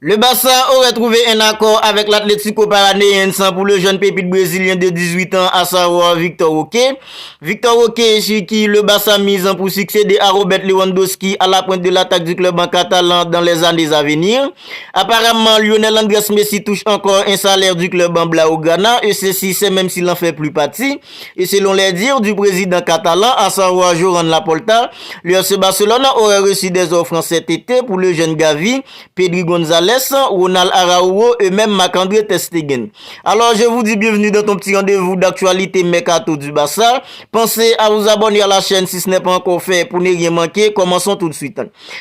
Le Barça aurait trouvé un accord avec l'Atlético Paranaense pour le jeune pépite brésilien de 18 ans, à savoir Victor Roque. Victor Roque, sur qui le Barça mise pour succéder à Robert Lewandowski à la pointe de l'attaque du club en catalan dans les années à venir. Apparemment, Lionel Andrés Messi touche encore un salaire du club en Blaugrana, et ceci c'est même s'il n'en fait plus partie. Et selon les dires du président catalan, à savoir Joran Laporta, le FC Barcelone aurait reçu des offres cet été pour le jeune Gavi, Pedri González, Ronald Araujo et même Marc-André ter Stegen. Alors je vous dis bienvenue dans ton petit rendez-vous d'actualité mercato du Barça. Pensez à vous abonner à la chaîne si ce n'est pas encore fait pour ne rien manquer. Commençons tout de suite.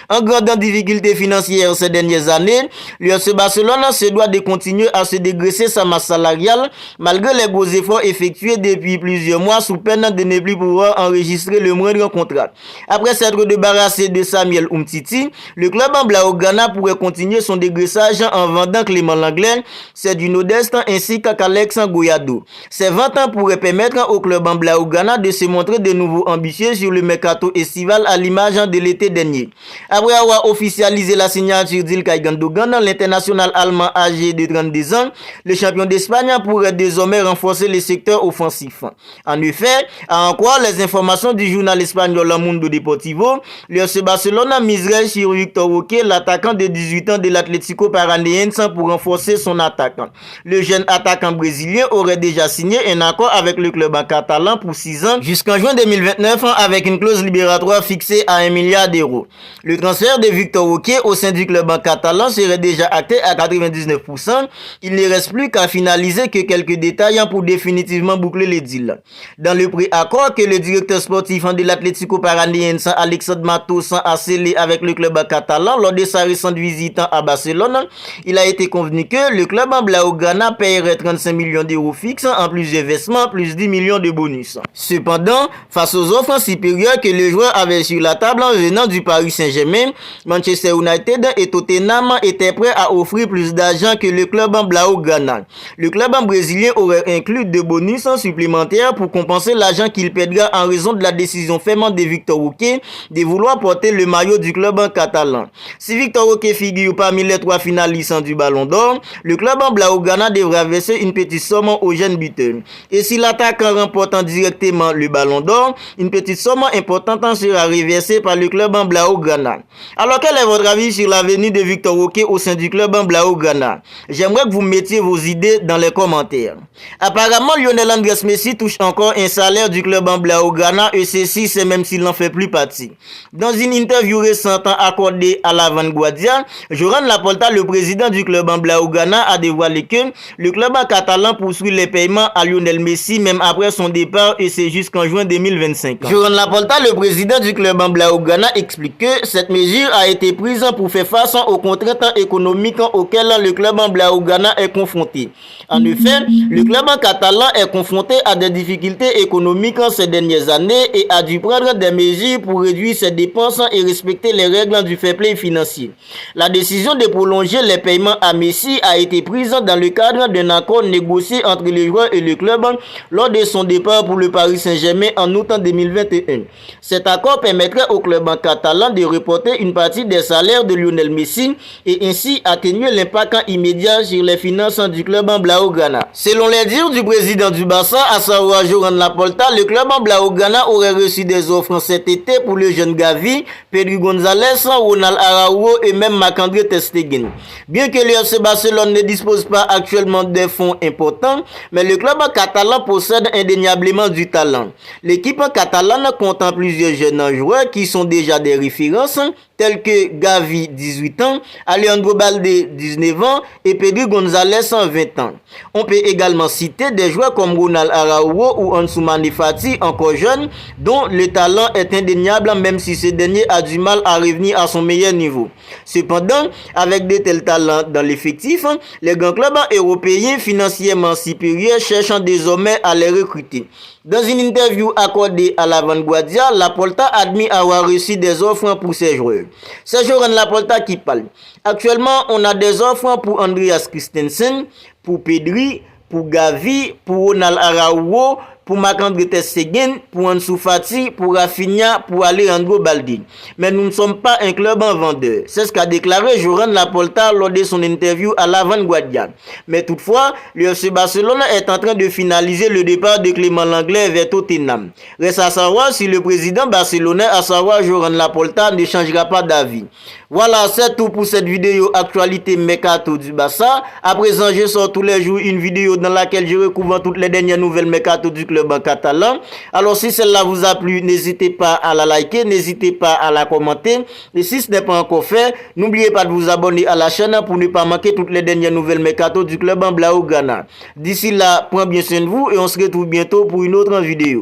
En grande difficulté financière ces dernières années, le FC Barcelone se doit de continuer à se dégraisser sa masse salariale malgré les gros efforts effectués depuis plusieurs mois sous peine de ne plus pouvoir enregistrer le moindre contrat. Après s'être débarrassé de Samuel Umtiti, le club en Blaugrana pourrait continuer son dégraissage en vendant Clément Lenglet, c'est du Modeste ainsi qu'Alex Goyado. Ces ventes pourraient permettre au club en Blaugrana de se montrer de nouveau ambitieux sur le mercato estival à l'image de l'été dernier. Après avoir officialisé la signature d'Ilkay Gundogan, l'international allemand âgé de 32 ans, le champion d'Espagne pourrait désormais renforcer le secteur offensif. En effet, à en croire les informations du journal espagnol Le Mundo Deportivo, le FC Barcelone miserait sur Victor Roque, l'attaquant de 18 ans de l'Atlético Paranaense, pour renforcer son attaque. Le jeune attaquant brésilien aurait déjà signé un accord avec le club en catalan pour 6 ans jusqu'en juin 2029 avec une clause libératoire fixée à 1 milliard d'euros. Le transfert de Victor Roque au sein du club en catalan serait déjà acté à 99%. Il ne reste plus qu'à finaliser que quelques détails pour définitivement boucler les deals. Dans le préaccord que le directeur sportif de l'Atlético Paranaense, Alexandre Matos, a scellé avec le club catalan lors de sa récente visite à Barcelone, il a été convenu que le club en Blaugrana paierait 35 millions d'euros fixes en plus de versements plus 10 millions de bonus. Cependant, face aux offres supérieures que le joueur avait sur la table en venant du Paris Saint-Germain, Manchester United et Tottenham étaient prêts à offrir plus d'argent que le club en Blaugrana. Le club en brésilien aurait inclus de bonus supplémentaires pour compenser l'argent qu'il perdra en raison de la décision ferme de Victor Roque de vouloir porter le maillot du club en catalan. Si Victor Roque figure parmi les 3 finalistes du Ballon d'Or, le club en Blaugrana devra verser une petite somme au jeune buteur. Et si l'attaquant remporte directement le Ballon d'Or, une petite somme importante sera reversée par le club en Blaugrana. Alors quel est votre avis sur la venue de Victor Roque au sein du club en Blaugrana? J'aimerais que vous mettiez vos idées dans les commentaires. Apparemment, Lionel Andrés Messi touche encore un salaire du club en Blaugrana, et ceci c'est même s'il n'en fait plus partie. Dans une interview récente accordée à La Vanguardia, Joran Laporta, le président du club en Blaugrana, a dévoilé que le club en catalan poursuit les paiements à Lionel Messi même après son départ, et c'est jusqu'en juin 2025. Joran Laporta, le président du club en Blaugrana, explique que cette mesure a été prise pour faire face aux contraintes économiques auxquelles le club en Blaugrana est confronté. En effet, le club en catalan est confronté à des difficultés économiques ces dernières années et a dû prendre des mesures pour réduire ses dépenses et respecter les règles du fair play financier. La décision de prolonger les paiements à Messi a été prise dans le cadre d'un accord négocié entre les joueurs et le club lors de son départ pour le Paris Saint-Germain en août 2021. Cet accord permettrait au club en catalan de reporter une partie des salaires de Lionel Messi et ainsi atténuer l'impact immédiat sur les finances du club en Blaugrana. Selon les dires du président du Barça, à savoir Joran Laporta, le club en Blaugrana aurait reçu des offres cet été pour le jeune Gavi, Pedri González, Ronald Araujo et même Marc-André ter Stegen. Bien que le FC Barcelone ne dispose pas actuellement de fonds importants, mais le club catalan possède indéniablement du talent. L'équipe catalane compte plusieurs jeunes joueurs qui sont déjà des références, tels que Gavi, 18 ans, Alejandro Balde, 19 ans, et Pedri González, 20 ans. On peut également citer des joueurs comme Ronald Araujo ou Ansu Fati, encore jeunes, dont le talent est indéniable même si ce dernier a du mal à revenir à son meilleur niveau. Cependant, avec de tels talents dans l'effectif, les grands clubs européens financièrement supérieurs cherchent désormais à les recruter. Dans une interview accordée à La Vanguardia, Laporta admet avoir reçu des offres pour ses joueurs. C'est Joran Laporta qui parle. Actuellement, on a des offres pour Andreas Christensen, pour Pedri, pour Gavi, pour Ronald Araujo, pour Marc-André Ter Stegen, pour Ansu Fati, pour Rafinha, pour Alejandro Balde. Mais nous ne sommes pas un club en vendeur. C'est ce qu'a déclaré Joran Laporta lors de son interview à La Vanguardia. Mais toutefois, le FC Barcelone est en train de finaliser le départ de Clément Lenglet vers Tottenham. Reste à savoir si le président barcelonais, à savoir Joran Laporta, ne changera pas d'avis. Voilà, c'est tout pour cette vidéo actualité mercato du Barça. À présent, je sors tous les jours une vidéo dans laquelle je recouvre toutes les dernières nouvelles mercato du club en catalan. Alors si celle-là vous a plu, n'hésitez pas à la liker, n'hésitez pas à la commenter. Et si ce n'est pas encore fait, n'oubliez pas de vous abonner à la chaîne pour ne pas manquer toutes les dernières nouvelles mercato du club en Blaugrana. D'ici là, prenez bien soin de vous et on se retrouve bientôt pour une autre vidéo.